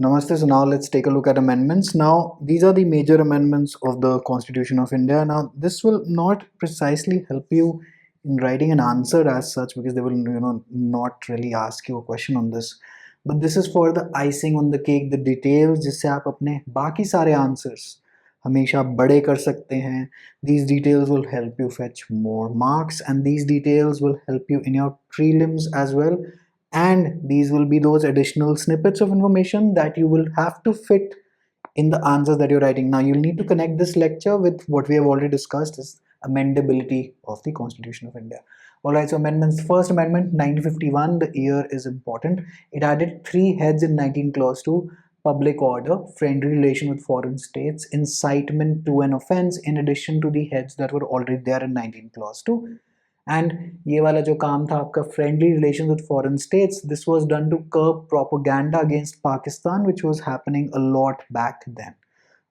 Namaste. So now let's take a look at amendments. Now these are the major amendments of the Constitution of India. Now this will not precisely help you in writing an answer as such, because they will not really ask you a question on this. But this is for the icing on the cake, the details जिससे आप अपने बाकी सारे answers हमेशा बड़े कर सकते हैं. These details will help you fetch more marks, and these details will help you in your prelims as well. And these will be those additional snippets of information that you will have to fit in the answers that you're writing. Now you'll need to connect this lecture with what we have already discussed, is amendability of the Constitution of India. Alright, so amendments. First amendment 1951, the year is important. It added 3 heads in 19 clause 2: public order, friendly relation with foreign states, incitement to an offense, in addition to the heads that were already there in 19 clause 2. And ये वाला जो काम था आपका friendly relations with foreign states, this was done to curb propaganda against Pakistan, which was happening a lot back then.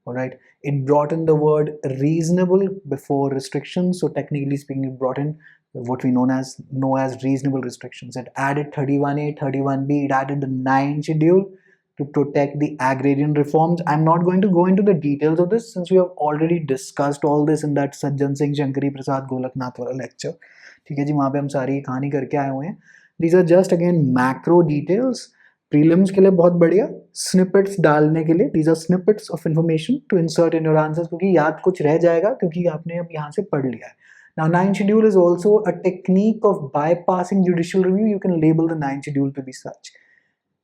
Alright, it brought in the word reasonable before restrictions. So technically speaking, it brought in what we know as reasonable restrictions. It added 31A, 31B, it added the 9th schedule to protect the agrarian reforms. I'm not going to go into the details of this, since we have already discussed all this in that Sajjan Singh Shankari Prasad Golaknath wala lecture. ठीक है जी, वहाँ पे हम सारी कहानी करके आए हुए हैं. These are just again macro details. Prelims के लिए बहुत बढ़िया, snippets डालने के लिए, these are snippets of information to insert in your answers, क्योंकि याद कुछ रह जाएगा क्योंकि आपने अब यहाँ से पढ़ लिया है. Now 9th schedule is also a technique of bypassing judicial review. You can label the 9th schedule to be such.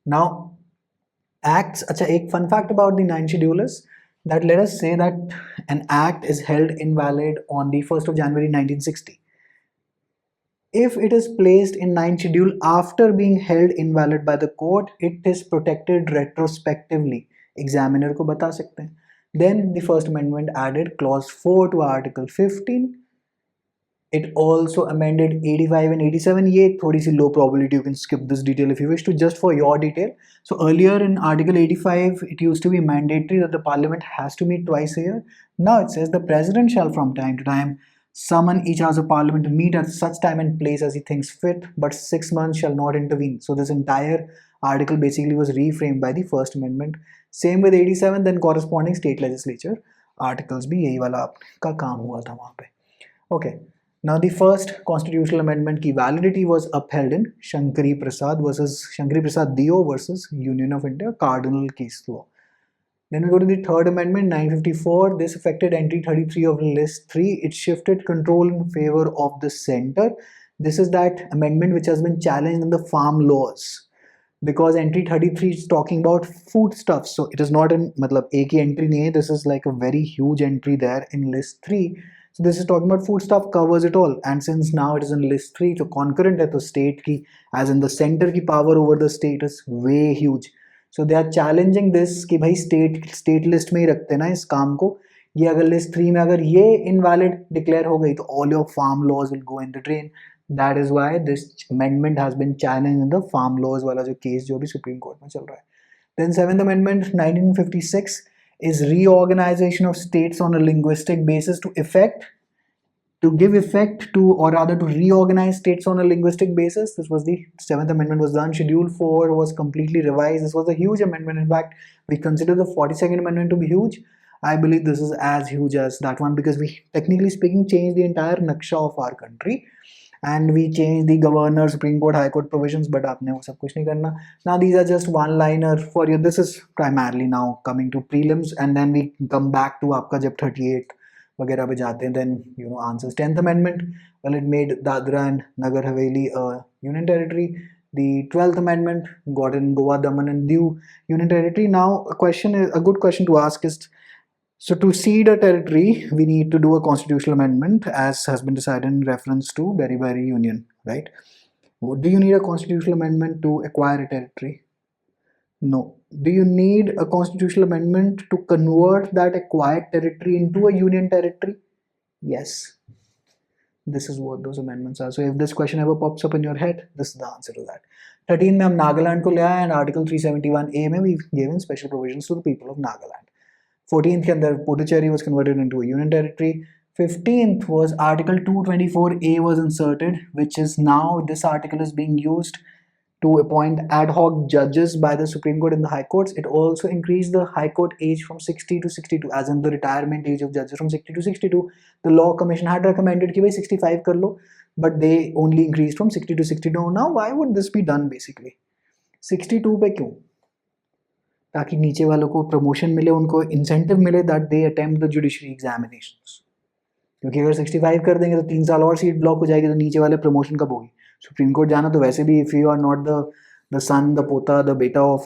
Now acts, अच्छा, एक fun fact about the 9th schedule is that let us say that an act is held invalid on the 1st of January 1960. If it is placed in 9th schedule after being held invalid by the court, it is protected retrospectively. Examiner को बता सकते हैं. Then the first amendment added clause 4 to article 15. It also amended 85 and 87. ये थोड़ी सी low probability, you can skip this detail if you wish to, just for your detail. So earlier in article 85, it used to be mandatory that the parliament has to meet twice a year. Now it says the president shall from time to time summon each house of parliament to meet at such time and place as he thinks fit, but 6 months shall not intervene. So this entire article basically was reframed by the first amendment. Same with 87, then corresponding state legislature articles भी यही वाला का काम हुआ था वहाँ पे. Okay. Now the first constitutional amendment की validity was upheld in Shankari Prasad Dio versus Union of India cardinal case law. Then we go to the third amendment 954. This affected entry 33 of list 3. It shifted control in favor of the center. This is that amendment which has been challenged in the farm laws, because entry 33 is talking about foodstuffs. So it is not in मतलब एक ही entry नहीं है. This is like a very huge entry there in list 3. So this is talking about foodstuff, covers it all. And since now it is in list 3, so concurrent है तो state की, as in the center की power over the state is way huge. So they are challenging this कि भाई state list में ही रखते ना इस काम को. ये अगर list 3 में अगर ये invalid declare हो गई तो all your farm laws will go in the drain. That is why this amendment has been challenged in the farm laws वाला जो case जो भी Supreme Court में चल रहा है. Then 7th Amendment 1956 is reorganization of states on a linguistic basis to give effect to, or rather to reorganize states on a linguistic basis. This was the 7th Amendment was done. Schedule 4 was completely revised. This was a huge amendment. In fact, we consider the 42nd Amendment to be huge. I believe this is as huge as that one, because we, technically speaking, changed the entire naksha of our country. And we changed the governor, Supreme Court, High Court provisions, but आपने वो सब कुछ नहीं करना. Now these are just one-liner for you. This is primarily now coming to prelims, and then we come back to आपका जब 38 वगैरह पे जाते हैं, then answers. 10th Amendment, well, it made Dadra and Nagar Haveli a union territory. The 12th Amendment got in Goa, Daman and Diu union territory. Now a good question to ask is, so to cede a territory, we need to do a constitutional amendment, as has been decided in reference to Berry Union, right? Do you need a constitutional amendment to acquire a territory? No. Do you need a constitutional amendment to convert that acquired territory into a union territory? Yes. This is what those amendments are. So if this question ever pops up in your head, this is the answer to that. 13 में हम Nagaland को ले आए, and Article 371A में we've given special provisions to the people of Nagaland. 14th के अंदर Puducherry was converted into a union territory. 15th was Article 224A was inserted, which is now, this article is being used to appoint ad hoc judges by the Supreme Court in the High Courts. It also increased the High Court age from 60 to 62, as in the retirement age of judges from 60 to 62. The Law Commission had recommended कि भाई 65 कर लो, but they only increased from 60 to 62. Now, why would this be done basically? 62 पे क्यों? ताकि नीचे वालों को promotion मिले, उनको इंसेंटिव मिले that they attempt the judiciary examinations. क्योंकि अगर 65 कर देंगे तो 3 साल और सीट ब्लॉक हो जाएगी, तो नीचे वाले प्रमोशन कब होगी? सुप्रीम कोर्ट जाना तो वैसे भी, if you are not the son, the पोता, द बेटा ऑफ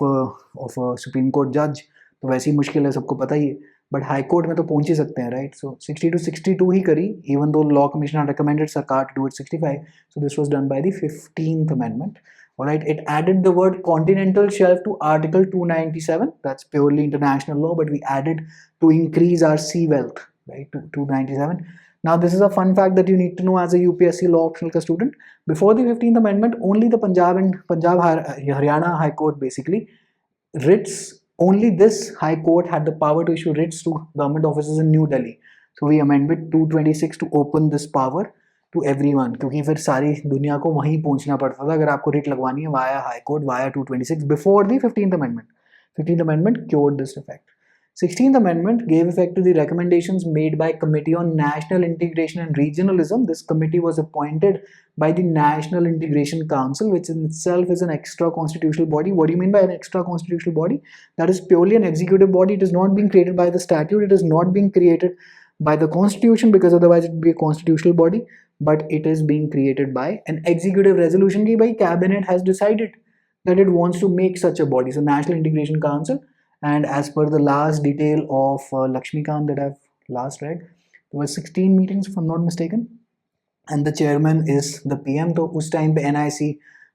सुप्रीम कोर्ट जज, तो वैसे ही मुश्किल है, सबको पता ही है. बट हाई कोर्ट में तो पहुंच ही सकते हैं, राइट? सो 60 to 62 ही करी, even though law commission recommended sarkar to do it 65. So this was done by the 15th amendment. Alright, it added the word continental shelf to Article 297. That's purely international law, but we added to increase our sea wealth, right? To 297. Now, this is a fun fact that you need to know as a UPSC law optional student. Before the 15th Amendment, only the Punjab Haryana High Court basically writs. Only this High Court had the power to issue writs to government offices in New Delhi. So we amended 226 to open this power to everyone, क्योंकि फिर सारी दुनिया को वहीं पहुंचना पड़ता था अगर आपको रिट लगवानी है via high court, via 226 before the 15th amendment. 15th amendment cured this effect. 16th amendment gave effect to the recommendations made by Committee on National Integration and Regionalism. This committee was appointed by the National Integration Council, which in itself is an extra constitutional body. What do you mean by an extra constitutional body? That is purely an executive body. It is not being created by the statute. It is not being created by the constitution, because otherwise it would be a constitutional body, but it is being created by an executive resolution ki bhai cabinet has decided that it wants to make such a body. So National Integration Council, and as per the last detail of Lakshmikant that I've last read, there were 16 meetings if I'm not mistaken, and the chairman is the PM. तो उस time पे NIC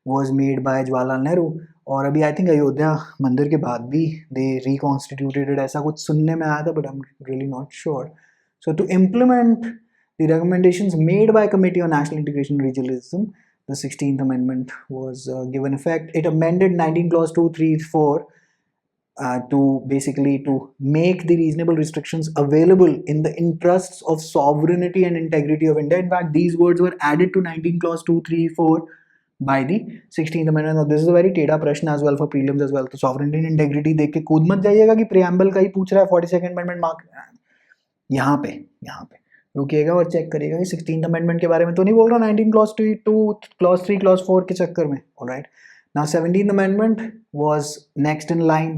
was made by Jawaharlal Nehru, और अभी I think Ayodhya मंदिर के बाद भी they reconstituted it, ऐसा कुछ सुनने में आया था, but I'm really not sure. So to implement the recommendations made by Committee on National Integration and Regionalism, the 16th Amendment was given effect. It amended 19 Clause 2, 3, 4 to basically to make the reasonable restrictions available in the interests of sovereignty and integrity of India. In fact, these words were added to 19 Clause 2, 3, 4 by the 16th Amendment. Now, this is a very टेढ़ा प्रश्न as well for prelims as well. तो sovereignty and integrity देख के कूद मत जाइएगा कि preamble का ही पूछ रहा है 42nd Amendment मार्क. यहाँ पे रुकिएगा और चेक करिएगा कि 16th Amendment के बारे में तो नहीं बोल रहा 19 Clause 2, Clause 3, Clause 4 के चक्कर में. Alright. Now 17th Amendment was next in line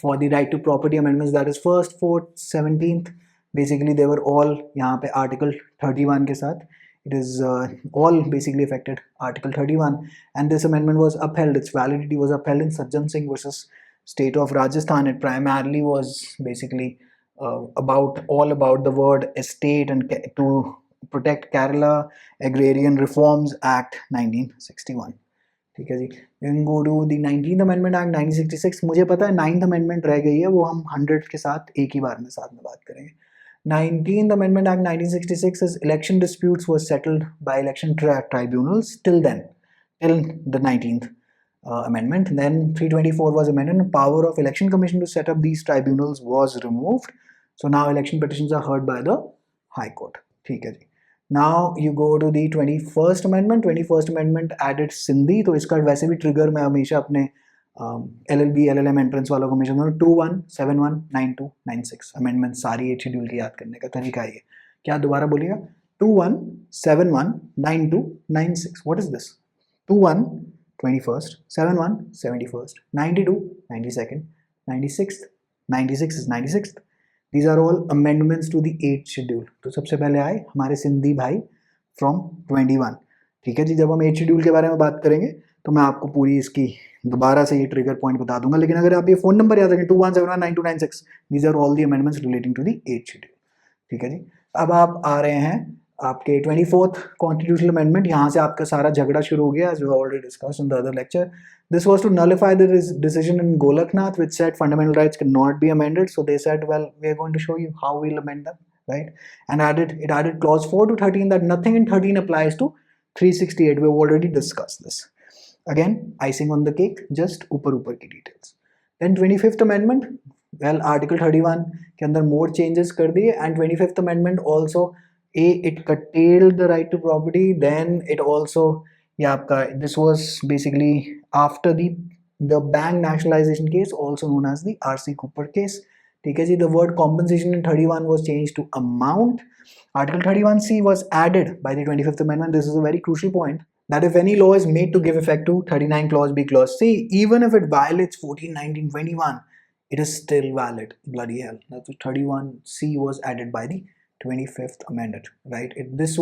for the right to property amendments. That is 1st, 4th, 17th. Basically they were all यहाँ पे Article 31 के साथ. It is all basically affected Article 31, and this amendment was upheld. Its validity was upheld in Sajjan Singh versus State of Rajasthan. It primarily was basically all about the word estate and to protect Kerala Agrarian Reforms Act 1961. ठीक है जी. You can go to the 19th Amendment Act 1966. मुझे पता है 9th Amendment रह गई है, वो हम 100 के साथ एक ही बार में साथ में बात करेंगे. 19th Amendment Act 1966 is election disputes were settled by election tribunals till then, till the 19th Amendment. Then 324 was amended and power of Election Commission to set up these tribunals was removed. So now election petitions are heard by the High Court. ठीक है जी. Now you go to the 21st Amendment. 21st Amendment added Sindhi. तो इसका वैसे भी trigger मैं हमेशा अपने LLB LLM entrance वालों को हमेशा 21, 71, 92, 96 अमेंडमेंट सारी एट शेड्यूल की याद करने का तरीका है ये. क्या दोबारा बोलिएगा? 21, 71, 92, 96. What is this? 21, 21st, 71, 71st, 92, 92nd, 96th, 96 is 96th. These are all amendments to the 8th schedule. तो सबसे पहले आए हमारे सिंधी भाई from 21. ठीक है जी. जब हम 8th schedule के बारे में बात करेंगे तो मैं आपको पूरी इसकी दोबारा से ये ट्रिगर पॉइंट बता दूंगा, लेकिन अगर आप ये फोन नंबर याद रखें 21719296, these are all the amendments relating to the 8th schedule. ठीक है जी. अब आप आ रहे हैं आपके 24th constitutional amendment. यहाँ से आपका सारा झगड़ा शुरू हो गया, as we already discussed in the other lecture. This was to nullify the decision in Golaknath, which said fundamental rights cannot be amended. So they said, well, we are going to show you how we'll amend them, right? And it added clause 4 to 13 that nothing in 13 applies to 368. We've already discussed this. Again, icing on the cake, just ऊपर की details. Then 25th amendment, well, Article 31 के अंदर more changes कर दिए, and 25th amendment also it curtailed the right to property. Then it also ये आपका this was basically after the bank nationalization case, also known as the RC Cooper case. ठीक है जी. The word compensation in 31 was changed to amount. Article 31C was added by the 25th Amendment. This is a very crucial point, that if any law is made to give effect to 39 clause B clause C, even if it violates 14, 19, 21, it is still valid. Bloody hell. That's 31C was added by the 25th Amendment, right? This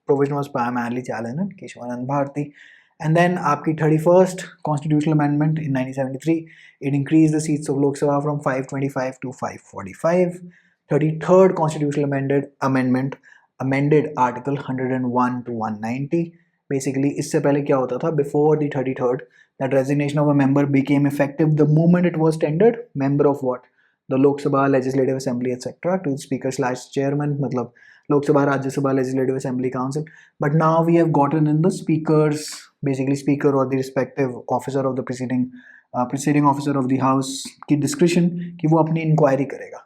provision was primarily challenged in Keshwanand Bharati. And then आपकी 31st Constitutional Amendment in 1973, it increased the seats of Lok Sabha from 525 to 545. 33rd Constitutional Amendment amended Article 101 to 190. Basically, इससे पहले क्या होता था? Before the 33rd, that resignation of a member became effective the moment it was tendered. Member of what? The Lok Sabha, Legislative Assembly, etc. to the Speaker/Chairman, matlab Lok Sabha, Rajya Sabha, Legislative Assembly, Council. But now we have gotten in the Speakers, basically Speaker or the respective officer of the preceding officer of the House की discretion कि वो अपनी inquiry करेगा.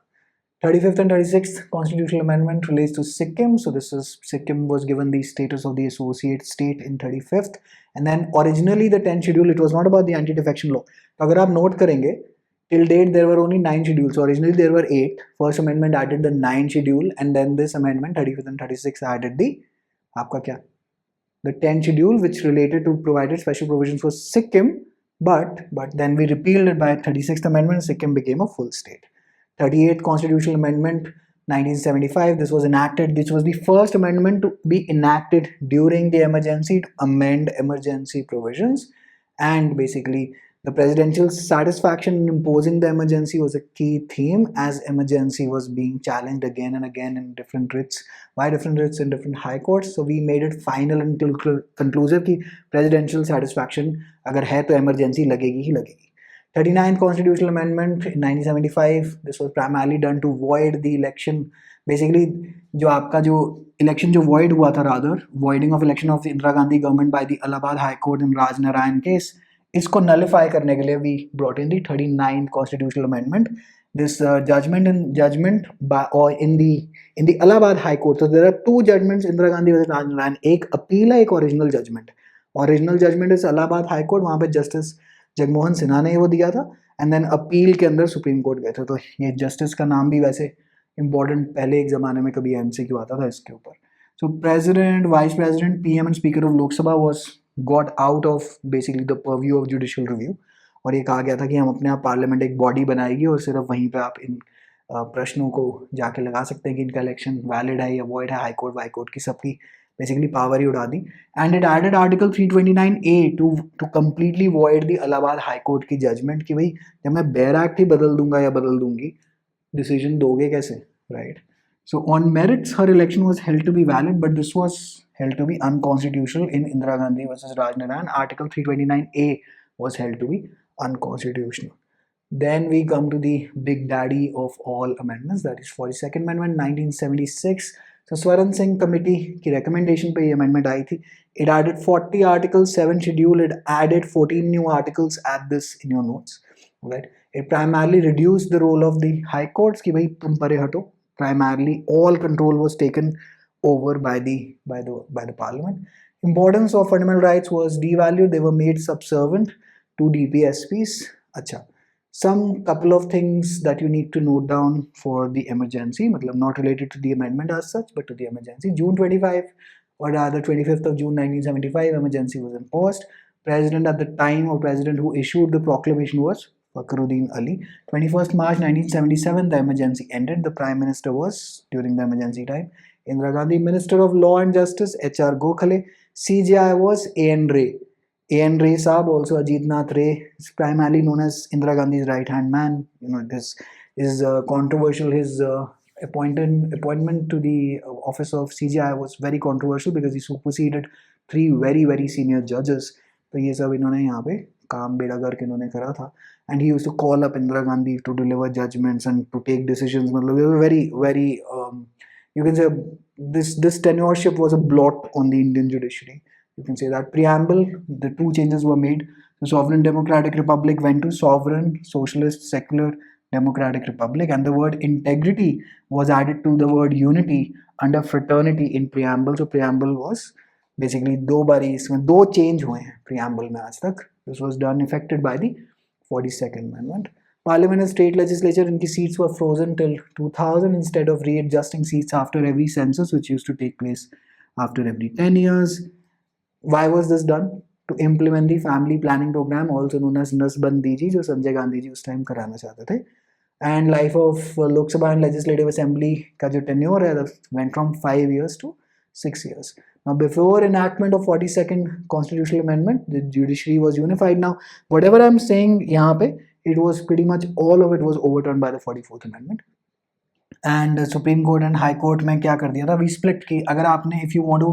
35th and 36th Constitutional Amendment relates to Sikkim. So this is Sikkim was given the status of the associate state in 35th. And then originally the 10th schedule, it was not about the anti-defection law. तो अगर आप note करेंगे, till date there were only 9 schedules. So originally there were 8. First amendment added the 9th schedule, and then this amendment 35th and 36th added the आपका क्या? The 10th schedule, which related to provided special provisions for Sikkim, but then we repealed it by 36th amendment. Sikkim became a full state. 38th Constitutional Amendment 1975, this was enacted. This was the first amendment to be enacted during the emergency to amend emergency provisions. And basically the presidential satisfaction in imposing the emergency was a key theme, as emergency was being challenged again and again in different writs. Why different writs in different high courts? So we made it final and conclusive कि presidential satisfaction अगर है तो emergency लगेगी ही लगेगी. 39th Constitutional Amendment in 1975, this was primarily done to void the election. Basically जो आपका जो election जो void हुआ था, rather voiding of election of the Indira Gandhi government by the Allahabad High Court in Raj Narayan case, इसको nullify करने के लिए we brought in the 39th Constitutional Amendment. This judgment by or in the Allahabad High Court. So there are two judgments, Indira Gandhi versus Raj Narayan. एक appeal है, एक original judgment. Original judgment is Allahabad High Court, वहाँ पे justice Jagmohan Sinha ने वो दिया था, and then appeal के अंदर सुप्रीम कोर्ट गए थे. तो ये जस्टिस का नाम भी वैसे इंपॉर्टेंट, पहले एक ज़माने में कभी एमसीक्यू आता था इसके ऊपर. सो president, vice president, PM and speaker of Lok Sabha was got out of basically the purview of judicial review. और ये कहा गया था कि हम अपने आप पार्लियामेंट एक बॉडी बनाएगी और सिर्फ वहीं पे आप इन प्रश्नों को जाके लगा सकते हैं कि इनका इलेक्शन वैलिड है या वॉइड है. हाई कोर्ट, वाई कोर्ट की सबकी basically power ही उड़ा दी. And it added Article 329A to completely void the Allahabad High Court की judgment कि भाई जब मैं बेयर एक्ट ही बदल दूंगा या बदल दूंगी, decision दोगे कैसे, right? So on merits, her election was held to be valid, but this was held to be unconstitutional in Indira Gandhi versus Raj Narayan. Article 329A was held to be unconstitutional. Then we come to the big daddy of all amendments, that is 42nd Amendment 1976. So Swaran Singh committee की recommendation पे ये amendment आई थी. It added 40 articles, 7 schedule. It added 14 new articles. Add this in your notes, right? It primarily reduced the role of the high courts कि भाई तुम परे हटो. Primarily, all control was taken over by the parliament. Importance of fundamental rights was devalued. They were made subservient to DPSPs. अच्छा. Some couple of things that you need to note down for the emergency, not related to the amendment as such, but to the emergency. June 25, or rather 25th of June 1975, emergency was imposed. President at the time, or president who issued the proclamation, was Fakhruddin Ali. 21st March 1977, the emergency ended. The Prime Minister was, during the emergency time, Indira Gandhi. Minister of Law and Justice, H.R. Gokhale. CJI was A.N. Ray. A.N. Ray Saab, also Ajit Nath Ray, is primarily known as Indira Gandhi's right-hand man. This is controversial. His appointment to the office of CJI was very controversial because he superseded 3 very, very senior judges. तो ये सब इन्होंने यहाँ पे काम बेड़ा करके इन्होंने करा था. And he used to call up Indira Gandhi to deliver judgments and to take decisions. मतलब they were very, very, you can say this tenureship was a blot on the Indian judiciary. You can say that. Preamble, the 2 changes were made. The sovereign democratic republic went to sovereign socialist secular democratic republic, and the word integrity was added to the word unity under fraternity in preamble. So preamble was basically 2 बारी इसमें 2 change हुए हैं preamble में आज तक. This was done affected by the 42nd amendment. Parliament and state legislature इनकी seats were frozen till 2000 instead of readjusting seats after every census, which used to take place after every 10 years. Why was this done? To implement the family planning program, also known as नसबंदी जी, जो संजय गांधी जी उस time कराना चाहते थे. And life of Lok Sabha and Legislative Assembly का जो tenure है went from 5 years to 6 years. Now, before enactment of 42nd constitutional amendment, the judiciary was unified. Now, whatever I'm saying यहाँ पे, it was pretty much all of it was overturned by the 44th amendment. And Supreme Court and High Court में क्या कर दिया था? We split की अगर आपने, if you want to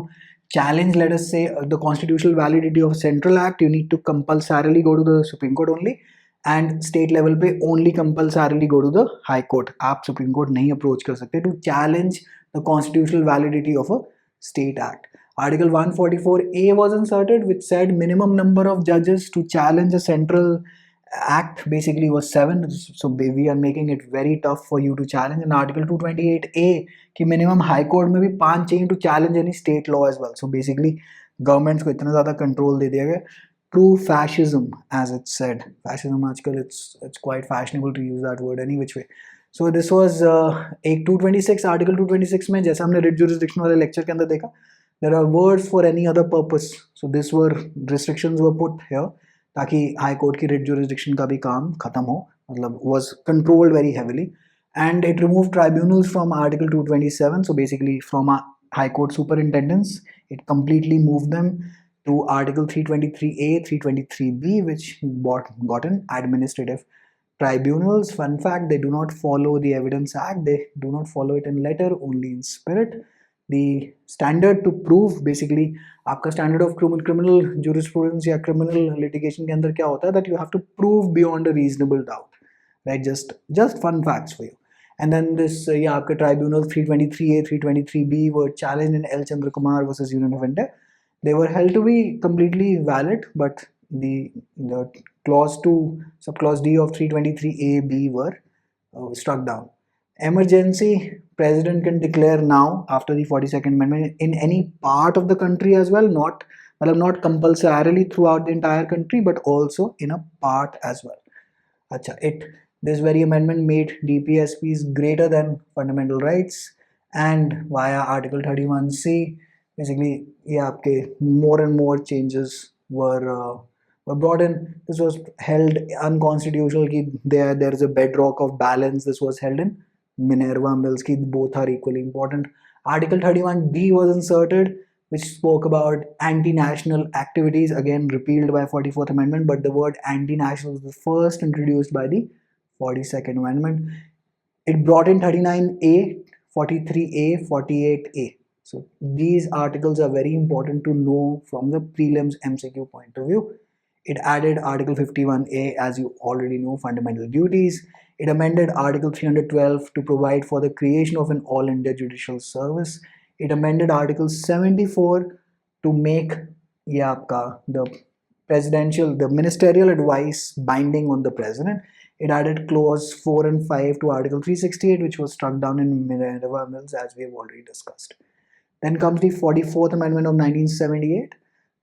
challenge, let us say, the constitutional validity of a central act, you need to compulsorily go to the Supreme Court only, and state level पे only compulsorily go to the High Court. आप Supreme Court नहीं approach कर सकते to challenge the constitutional validity of a state act. Article 144A was inserted, which said minimum number of judges to challenge a central act basically was 7. So we are making it very tough for you to challenge. And Article 228A कि minimum high court में भी 5 चाहिए to challenge any state law as well. So basically governments को इतना ज़्यादा control दे दिया गया. True fascism, as it's said. Fascism आजकल it's quite fashionable to use that word any which way. So this was एक 226 Article 226 में जैसा हमने writ jurisdiction वाले lecture के अंदर देखा, there are words for any other purpose. So this were restrictions were put here ताकि high court की रिट जुरिस्डिक्शन का भी काम खत्म हो, मतलब was controlled very heavily. And it removed tribunals from Article 227. So basically from high court superintendents, it completely moved them to Article 323A, 323B, which got an administrative tribunals. Fun fact, they do not follow the Evidence Act. They do not follow it in letter, only in spirit. The standard to prove, basically आपका standard of criminal jurisprudence या criminal litigation के अंदर क्या होता है, that you have to prove beyond a reasonable doubt, right? Just fun facts for you. And then this yeah आपके tribunal 323A, 323B were challenged in L. Chandra Kumar versus Union of India. They were held to be completely valid, but the clause 2, subclause D of 323A-B were struck down. Emergency, president can declare now after the 42nd amendment in any part of the country as well, not compulsorily throughout the entire country, but also in a part as well. This very amendment made DPSPs greater than fundamental rights, and via Article 31C, basically more and more changes were brought in. This was held unconstitutional. There is a bedrock of balance. This was held in Minerva Mills, both are equally important. Article 31D was inserted, which spoke about anti-national activities, again repealed by 44th Amendment, but the word anti-national was first introduced by the 42nd Amendment. It brought in 39A, 43A, 48A. So these articles are very important to know from the prelims MCQ point of view. It added Article 51A, as you already know, fundamental duties. It amended Article 312 to provide for the creation of an All India Judicial Service. It amended Article 74 to make the ministerial advice binding on the president. It added clause 4 and 5 to Article 368, which was struck down in Minerva Mills, as we have already discussed. Then comes the 44th Amendment of 1978.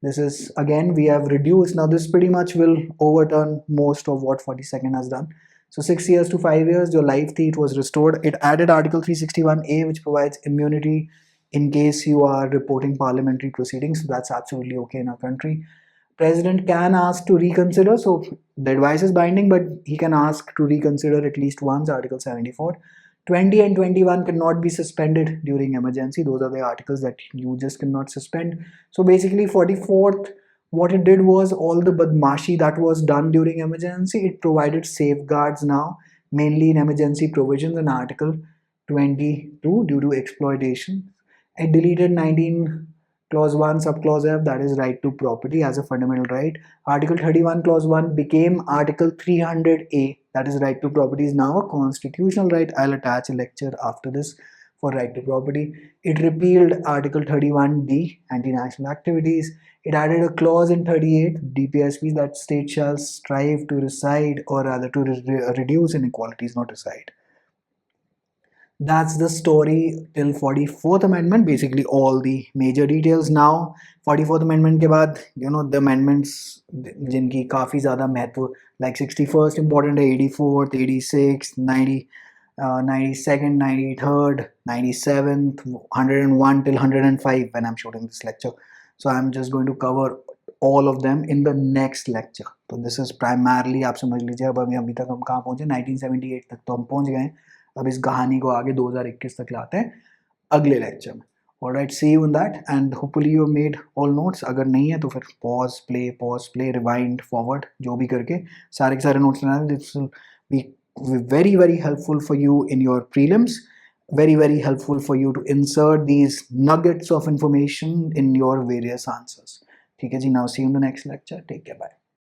This is, again, we have reduced. Now this pretty much will overturn most of what 42nd has done. So 6 years to 5 years, your life it was restored. It added Article 361A, which provides immunity in case you are reporting parliamentary proceedings. So that's absolutely okay in our country. President can ask to reconsider. So the advice is binding, but he can ask to reconsider at least once, Article 74. 20 and 21 cannot be suspended during emergency. Those are the articles that you just cannot suspend. So basically 44th, what it did was all the badmashi that was done during emergency, it provided safeguards now, mainly in emergency provisions in Article 22 due to exploitation. It deleted 19 Clause 1, Subclause F, that is right to property as a fundamental right. Article 31, Clause 1 became Article 300A, that is right to property is now a constitutional right. I'll attach a lecture after this for right to property. It repealed Article 31D, anti-national activities. It added a clause in 38, DPSPs, that state shall strive to reside, or rather to reduce inequalities, not reside. That's the story till 44th amendment, basically all the major details. Now 44th amendment के बाद the amendments जिनकी काफ़ी ज़्यादा महत्व, like 61st important है, 84th, 86th, 90, 92nd, 93rd, 97th, 101 till 105 when I'm shooting this lecture. So I'm just going to cover all of them in the next lecture. तो this is primarily, आप समझ लीजिए अब अभी तक हम कहाँ पहुँचे, 1978 तक तो हम पहुँच गए हैं. अब इस कहानी को आगे 2021 तक लाते हैं अगले लेक्चर में. Alright, see you in that and hopefully you made all notes. अगर नहीं है तो फिर पॉज प्ले रिवाइंड फॉरवर्ड जो भी करके सारे के सारे नोट्स लेना. This will be very very helpful for you in your prelims, very very helpful for you to insert these nuggets of information in your various answers. ठीक है जी, now see you in the next lecture. Take care, bye.